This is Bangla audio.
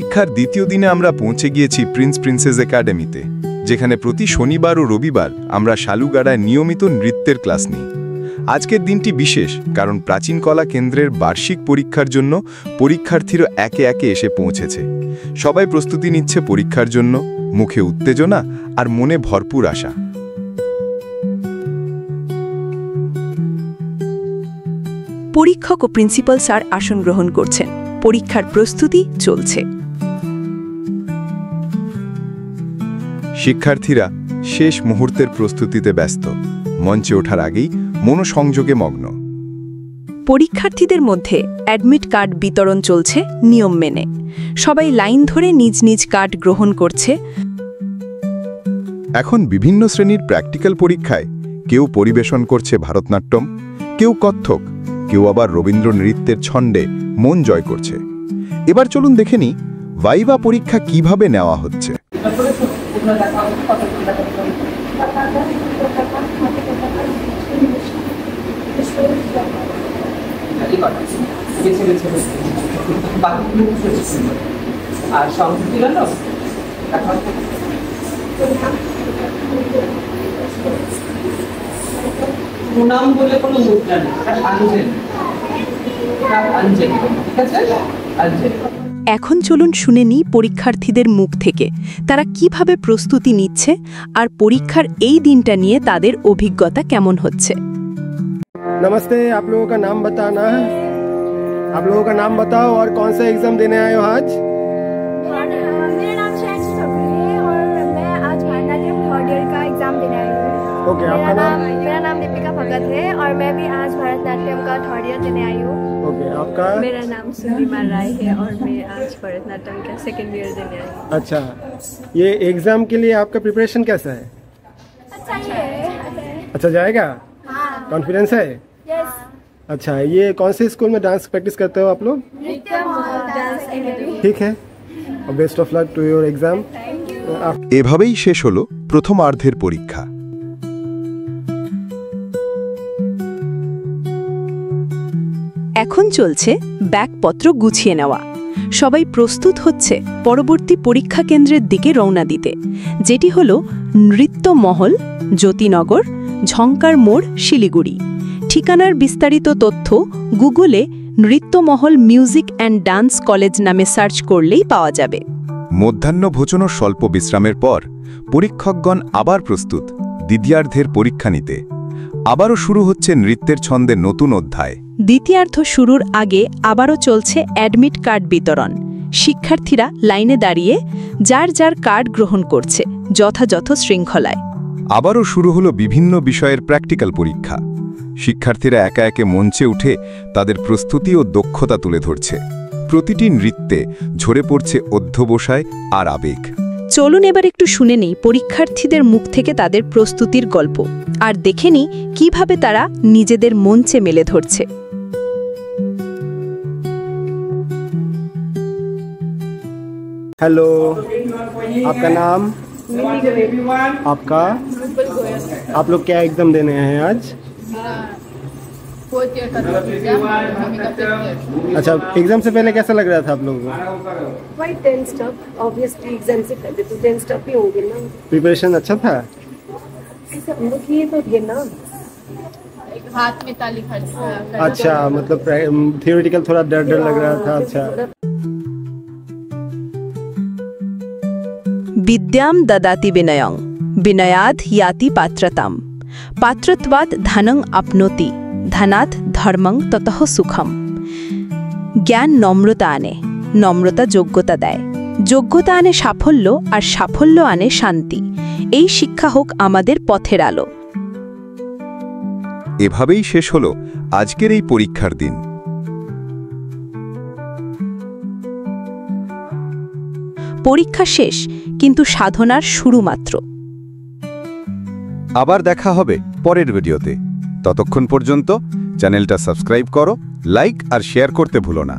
পরীক্ষার দ্বিতীয় দিনে আমরা পৌঁছে গিয়েছি প্রিন্স প্রিন্সেস একাডেমিতে, যেখানে প্রতি শনিবার ও রবিবার আমরা শালুগাড়ায় নিয়মিত নৃত্যের ক্লাস নিই। আজকের দিনটি বিশেষ, কারণ প্রাচীন কলা কেন্দ্রের বার্ষিক পরীক্ষার জন্য পরীক্ষার্থীরা একে একে এসে পৌঁছেছে। সবাই প্রস্তুতি নিচ্ছে পরীক্ষার জন্য, মুখে উত্তেজনা আর মনে ভরপুর আশা। পরীক্ষক ও প্রিন্সিপাল স্যার আসন গ্রহণ করছেন। পরীক্ষার প্রস্তুতি চলছে। শিক্ষার্থীরা শেষ মুহূর্তের প্রস্তুতিতে ব্যস্ত, মঞ্চে ওঠার আগেই মনোসংযোগে মগ্ন। পরীক্ষার্থীদের মধ্যে অ্যাডমিট কার্ড বিতরণ চলছে নিয়ম মেনে। সবাই লাইন ধরে নিজ নিজ কার্ড গ্রহণ করছে। এখন বিভিন্ন শ্রেণীর প্র্যাকটিক্যাল পরীক্ষায় কেউ পরিবেশন করছে ভারতনাট্যম, কেউ কত্থক, কেউ আবার রবীন্দ্র নৃত্যের ছন্দে মন জয় করছে। এবার চলুন দেখে নিই ভাইভা পরীক্ষা কিভাবে নেওয়া হচ্ছে। এখন চলুন শুনে নিই পরীক্ষার্থীদের মুখ থেকে তারা কিভাবে প্রস্তুতি নিচ্ছে আর পরীক্ষার এই দিনটা নিয়ে তাদের অভিজ্ঞতা কেমন হচ্ছে। नमस्ते, आप लोगों का नाम बताना है। आप लोगों का नाम बताओ और कौन सा एग्जाम देने आए हो आज? मेरा नाम शैक्षिक है और मैं आज भारतनाट्यम थर्ड ईयर का एग्जाम देने आई हूँ। ओके, आपका नाम? मेरा नाम दीपिका भगत है और मैं भी आज भारतनाट्यम का थर्ड ईयर देने आई हूँ। ओके, आपका? मेरा नाम सुनीमा राय है और मैं आज भारतनाट्यम का सेकंड ईयर देने आई हूँ। अच्छा, ये एग्जाम के लिए आपका प्रिपरेशन कैसा है? अच्छा है। अच्छा जाएगा? हाँ। कॉन्फिडेंस है? यस। अच्छा, ये कौन से स्कूल में डांस प्रैक्टिस करते हो आप लोग? Dance academy. ठीक है, और best of luck to your exam. এভাবেই শেষ হলো প্রথমার্ধের পরীক্ষা। এখন চলছে ব্যাগপত্র গুছিয়ে নেওয়া। সবাই প্রস্তুত হচ্ছে পরবর্তী পরীক্ষা কেন্দ্রের দিকে রওনা দিতে, যেটি হল নৃত্য মহল, জ্যোতিনগর, ঝঙ্কার মোড়, শিলিগুড়ি। ঠিকানার বিস্তারিত তথ্য গুগলে নৃত্যমহল মিউজিক অ্যান্ড ডান্স কলেজ নামে সার্চ করলেই পাওয়া যাবে। মধ্যাহ্নভোজন ও স্বল্প বিশ্রামের পর পরীক্ষকগণ আবার প্রস্তুত দ্বিতীয়ার্ধের পরীক্ষা নিতে। আবারও শুরু হচ্ছে নৃত্যের ছন্দের নতুন অধ্যায়। দ্বিতীয়ার্ধ শুরুর আগে আবারও চলছে অ্যাডমিট কার্ড বিতরণ। শিক্ষার্থীরা লাইনে দাঁড়িয়ে যার যার কার্ড গ্রহণ করছে যথাযথ শৃঙ্খলায়। আবারও শুরু হলো বিভিন্ন বিষয়ের প্র্যাকটিক্যাল পরীক্ষা। শিক্ষার্থীরা একা একে মঞ্চে উঠে তাদের প্রস্তুতি ও দক্ষতা তুলে ধরছে। প্রতিটি নৃত্যে ঝরে পড়ছে অধ্যবসায় আর আবেগ। চলুন এবার একটু শুনে নিই পরীক্ষার্থীদের মুখ থেকে তাদের প্রস্তুতির গল্প, আর দেখে নিই কিভাবে তারা নিজেদের মঞ্চে মেলে ধরছে। हेलो, आपका नाम? आपका? आप लोग क्या एग्जाम देने हैं आज? अच्छा, एग्जाम से पहले कैसा लग रहा था आप लोगों को? Quite tensed up, obviously exam से पहले तो tensed up ही होंगे ना। प्रिपरेशन अच्छा था? ऐसा हम लोग किए तो थे ना। हाथ में ताली खड़का। अच्छा, मतलब थियोरेटिकल थोड़ा डर डर लग रहा था। अच्छा, विद्याम ददाति विनयं विनयाद याति पात्रताम पात्रत्वाद धनं आपनोति धनात् धर्मं ततः सुखम। জ্ঞান নম্রতা আনে, নম্রতা যোগ্যতা দেয়, যোগ্যতা আনে সাফল্য, আর সাফল্য আনে শান্তি। এই শিক্ষা হোক আমাদের পথের আলো। এভাবেই শেষ হলো আজকের এই পরীক্ষার দিন। পরীক্ষা শেষ, কিন্তু সাধনার শুরু মাত্র। আবার দেখা হবে পরের ভিডিওতে। ততক্ষণ পর্যন্ত চ্যানেলটা সাবস্ক্রাইব করো, লাইক আর শেয়ার করতে ভুলো না।